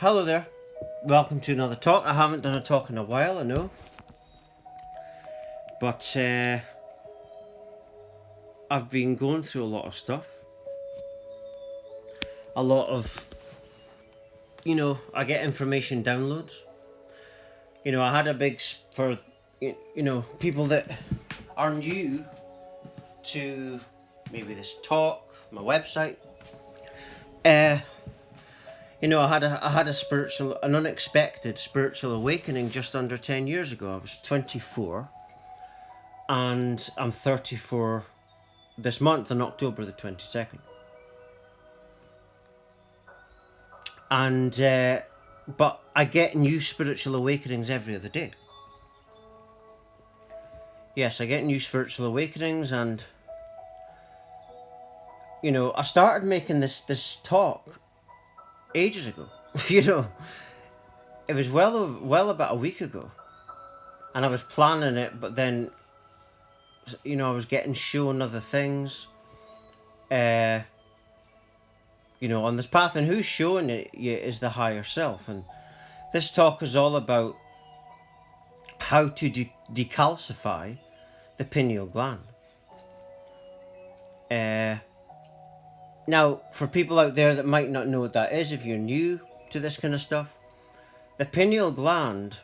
Hello there. Welcome to another talk. I haven't done a talk in a while, I know. But I've been going through a lot of stuff. A lot of, I get information downloads. I had a big, for, people that are new to maybe this talk, my website. I had an unexpected spiritual awakening just under 10 years ago. I was 24 and I'm 34 this month on October the 22nd. And, but I get new spiritual awakenings every other day. Yes, I get new spiritual awakenings, and, I started making this talk ages ago. It was well about a week ago, and I was planning it, but then I was getting shown other things on this path, and who's showing it you is the higher self. And this talk is all about how to decalcify the pineal gland. Now, for people out there that might not know what that is, if you're new to this kind of stuff, the pineal gland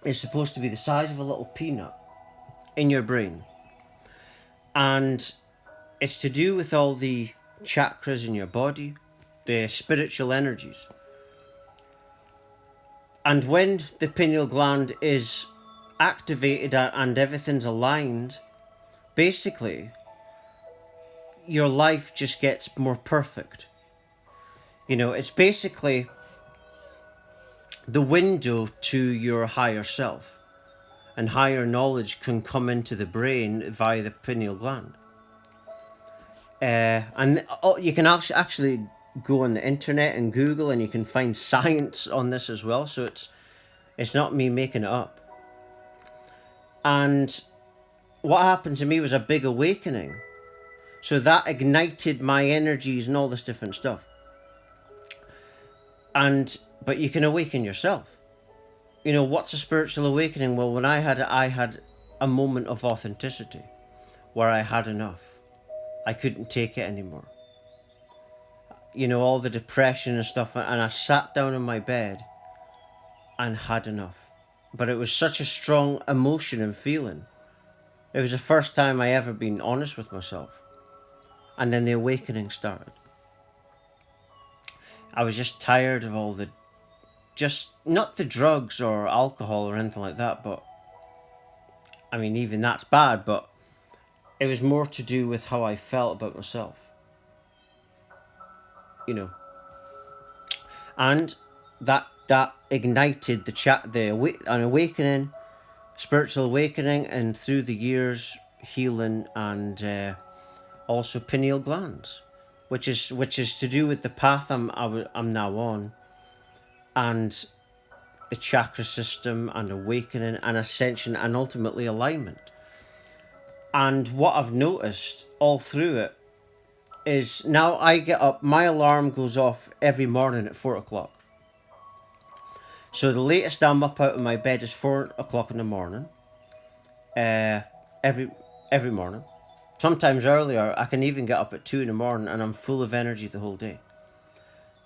is supposed to be the size of a little peanut in your brain. And it's to do with all the chakras in your body, the spiritual energies. And when the pineal gland is activated and everything's aligned, basically your life just gets more perfect. It's basically the window to your higher self, and higher knowledge can come into the brain via the pineal gland. And you can actually go on the internet and Google, and you can find science on this as well. So it's not me making it up. And what happened to me was a big awakening. So that ignited my energies and all this different stuff. But you can awaken yourself. What's a spiritual awakening? Well, when I had a moment of authenticity where I had enough. I couldn't take it anymore. All the depression and stuff, and I sat down in my bed and had enough. But it was such a strong emotion and feeling. It was the first time I ever been honest with myself. And then the awakening started. I was just tired of all not the drugs or alcohol or anything like that, but I mean, even that's bad, but it was more to do with how I felt about myself. And that ignited an awakening, spiritual awakening, and through the years, healing, and also pineal glands, which is to do with the path I'm now on, and the chakra system, and awakening, and ascension, and ultimately alignment. And what I've noticed all through it is now I get up, my alarm goes off every morning at 4 o'clock. So the latest I'm up out of my bed is 4 o'clock in the morning. Every morning. Sometimes earlier, I can even get up at 2 in the morning, and I'm full of energy the whole day.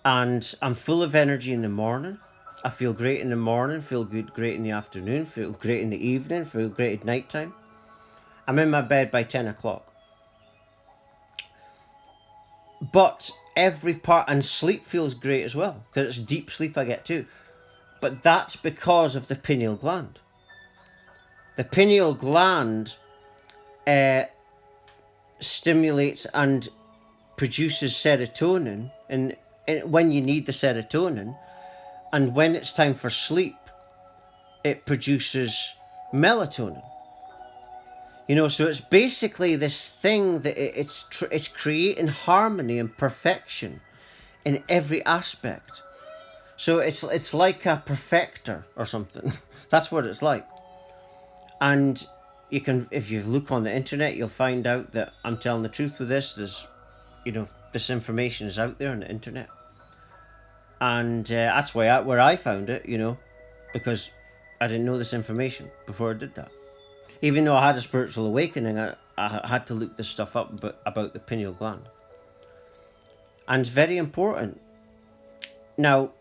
And I'm full of energy in the morning. I feel great in the morning, feel great in the afternoon, feel great in the evening, feel great at nighttime. I'm in my bed by 10 o'clock. But and sleep feels great as well, because it's deep sleep I get too. But that's because of the pineal gland. The pineal gland stimulates and produces serotonin, and when you need the serotonin, and when it's time for sleep, it produces melatonin. So it's basically this thing that it's creating harmony and perfection in every aspect. So it's like a perfecter or something. That's what it's like. And you can, if you look on the internet, you'll find out that I'm telling the truth with this. There's, this information is out there on the internet. And that's where I found it, because I didn't know this information before I did that. Even though I had a spiritual awakening, I had to look this stuff up about the pineal gland. And it's very important. Now,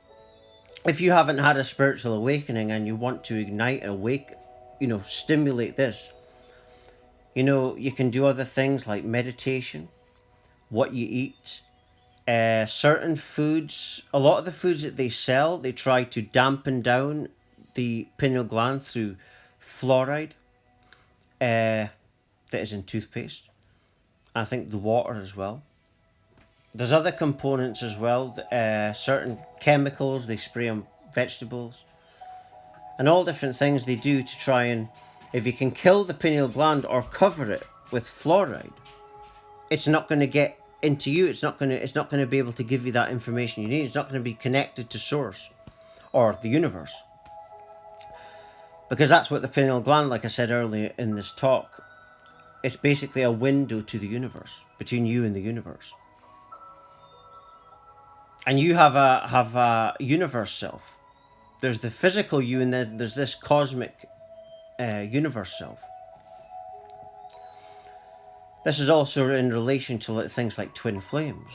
if you haven't had a spiritual awakening and you want to ignite, stimulate this, you can do other things like meditation, what you eat, certain foods. A lot of the foods that they sell, they try to dampen down the pineal gland through fluoride that is in toothpaste. I think the water as well. There's other components as well, certain chemicals they spray on vegetables, and all different things they do to try and, if you can kill the pineal gland or cover it with fluoride, it's not going to get into you. It's not going to be able to give you that information you need. It's not going to be connected to source or the universe. Because that's what the pineal gland, like I said earlier in this talk, it's basically a window to the universe, between you and the universe. And you have a universe self. There's the physical you, and there's this cosmic universe self. This is also in relation to things like twin flames.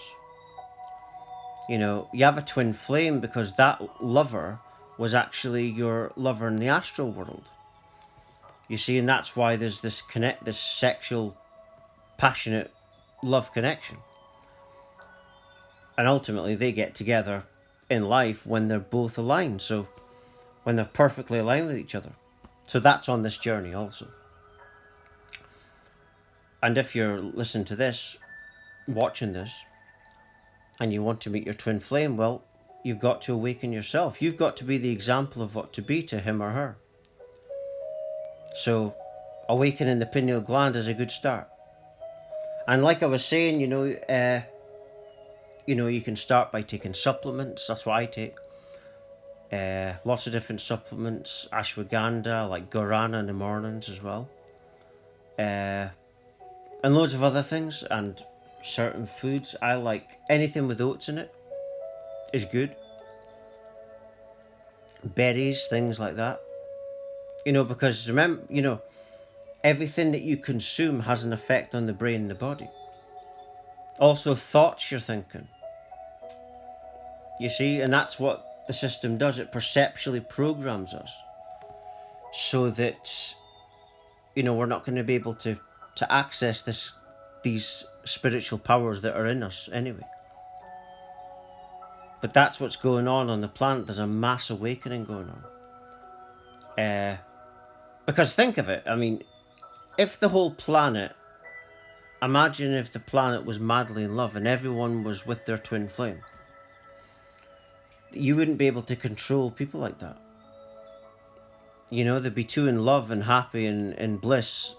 You have a twin flame because that lover was actually your lover in the astral world. You see, and that's why there's this sexual, passionate love connection. And ultimately they get together in life when they're both aligned. So when they're perfectly aligned with each other. So that's on this journey also. And if you're listening to this, watching this, and you want to meet your twin flame, well, you've got to awaken yourself. You've got to be the example of what to be to him or her. So awakening the pineal gland is a good start. And like I was saying, you can start by taking supplements. That's what I take. Lots of different supplements. Ashwagandha, like guarana in the mornings as well. And loads of other things. And certain foods. I like anything with oats in it is good. Berries, things like that. Because remember, everything that you consume has an effect on the brain and the body. Also, thoughts you're thinking. You see, and that's what the system does. It perceptually programs us so that, we're not going to be able to access these spiritual powers that are in us anyway. But that's what's going on the planet. There's a mass awakening going on. Because think of it, if the whole planet, imagine if the planet was madly in love and everyone was with their twin flame. You wouldn't be able to control people like that. They'd be too in love and happy and in bliss,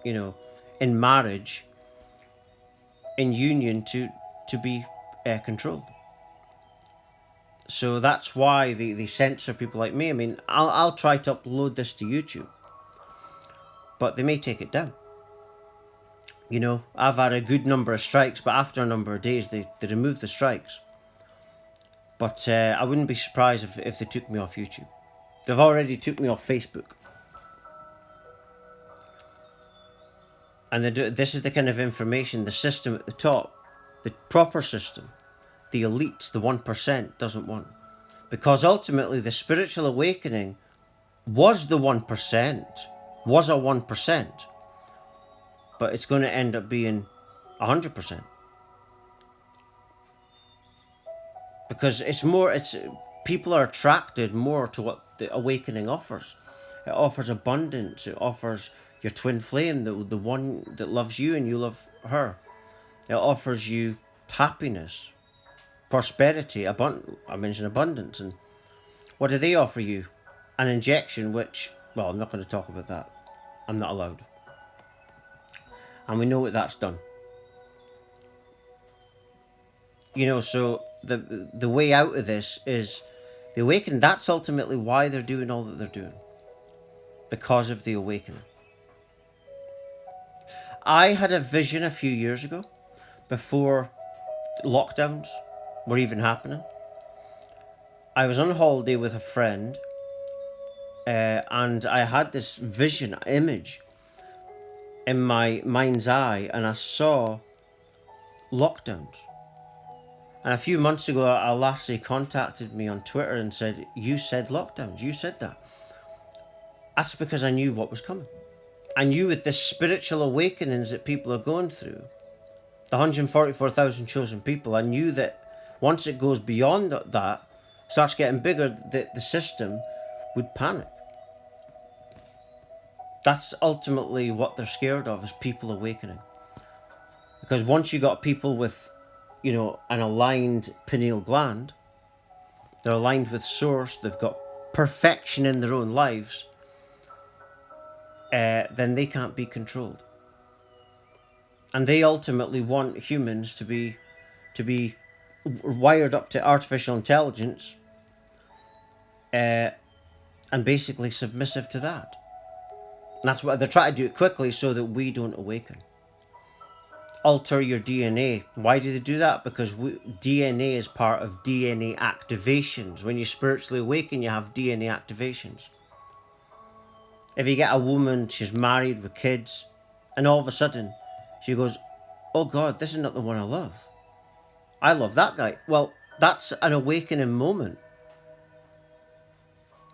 in marriage, in union to be controlled. So that's why they censor people like me. I'll try to upload this to YouTube, but they may take it down. I've had a good number of strikes, but after a number of days they remove the strikes. But I wouldn't be surprised if they took me off YouTube. They've already took me off Facebook. And this is the kind of information the system at the top, the proper system, the elites, the 1% doesn't want. Because ultimately the spiritual awakening was the 1%, was a 1%. But it's going to end up being 100%. Because people are attracted more to what the awakening offers. It offers abundance. It offers your twin flame, the one that loves you and you love her. It offers you happiness, prosperity. I mentioned abundance. And what do they offer you? An injection, which, well, I'm not going to talk about that. I'm not allowed. And we know what that's done. So the way out of this is the awakening. That's ultimately why they're doing all that they're doing. Because of the awakening. I had a vision a few years ago, before lockdowns were even happening. I was on holiday with a friend, and I had this vision, image in my mind's eye, and I saw lockdowns. And a few months ago, a lassie contacted me on Twitter and said, "You said lockdowns, you said that." That's because I knew what was coming. I knew with the spiritual awakenings that people are going through, the 144,000 chosen people, I knew that once it goes beyond that, starts getting bigger, that the system would panic. That's ultimately what they're scared of, is people awakening. Because once you got people with, an aligned pineal gland, they're aligned with source, they've got perfection in their own lives, then they can't be controlled. And they ultimately want humans to be wired up to artificial intelligence, and basically submissive to that. And that's why they're trying to do it quickly, so that we don't awaken. Alter your DNA. Why do they do that? Because DNA is part of DNA activations. When you spiritually awaken, you have DNA activations. If you get a woman, she's married with kids, and all of a sudden she goes, "Oh God, this is not the one I love. I love that guy." Well, that's an awakening moment.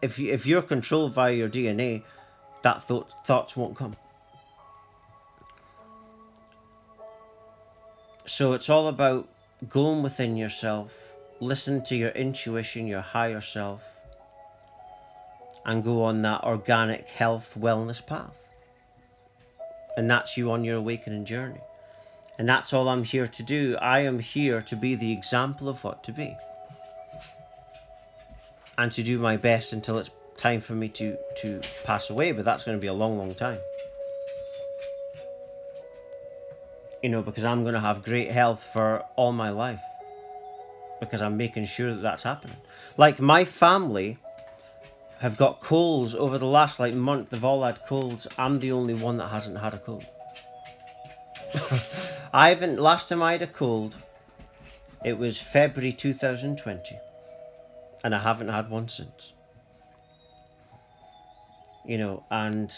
If you're controlled via your DNA, that thoughts won't come. So it's all about going within yourself, listen to your intuition, your higher self, and go on that organic health wellness path. And that's you on your awakening journey. And that's all I'm here to do. I am here to be the example of what to be. And to do my best until it's time for me to pass away. But that's going to be a long, long time. Because I'm going to have great health for all my life. Because I'm making sure that that's happening. Like, my family have got colds over the last month. They've all had colds. I'm the only one that hasn't had a cold. Last time I had a cold, it was February 2020. And I haven't had one since. And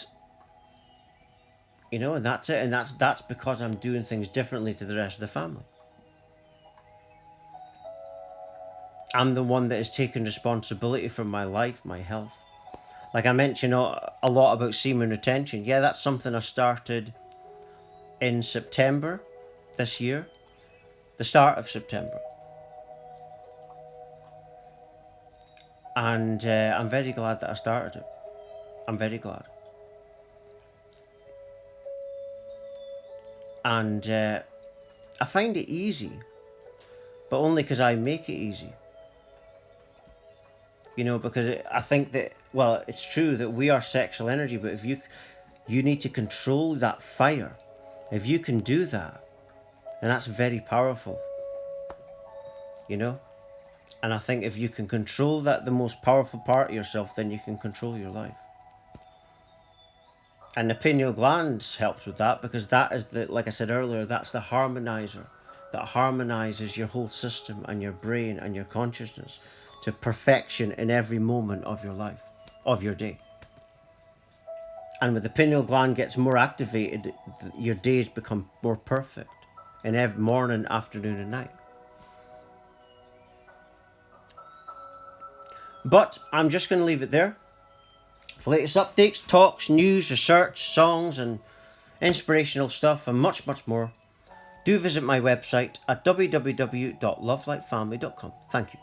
that's it. And that's because I'm doing things differently to the rest of the family. I'm the one that is taking responsibility for my life, my health. Like I mentioned a lot about semen retention. Yeah, that's something I started in September this year. The start of September. And I'm very glad that I started it. I'm very glad. And I find it easy, but only because I make it easy. Because I think that, it's true that we are sexual energy, but if you need to control that fire. If you can do that, then that's very powerful. And I think if you can control that, the most powerful part of yourself, then you can control your life. And the pineal gland helps with that, because that is like I said earlier, that's the harmonizer that harmonizes your whole system and your brain and your consciousness to perfection in every moment of your life, of your day. And when the pineal gland gets more activated, your days become more perfect in every morning, afternoon, and night. But I'm just going to leave it there. For latest updates, talks, news, research, songs, and inspirational stuff, and much, much more, do visit my website at www.lovelightfamily.com. Thank you.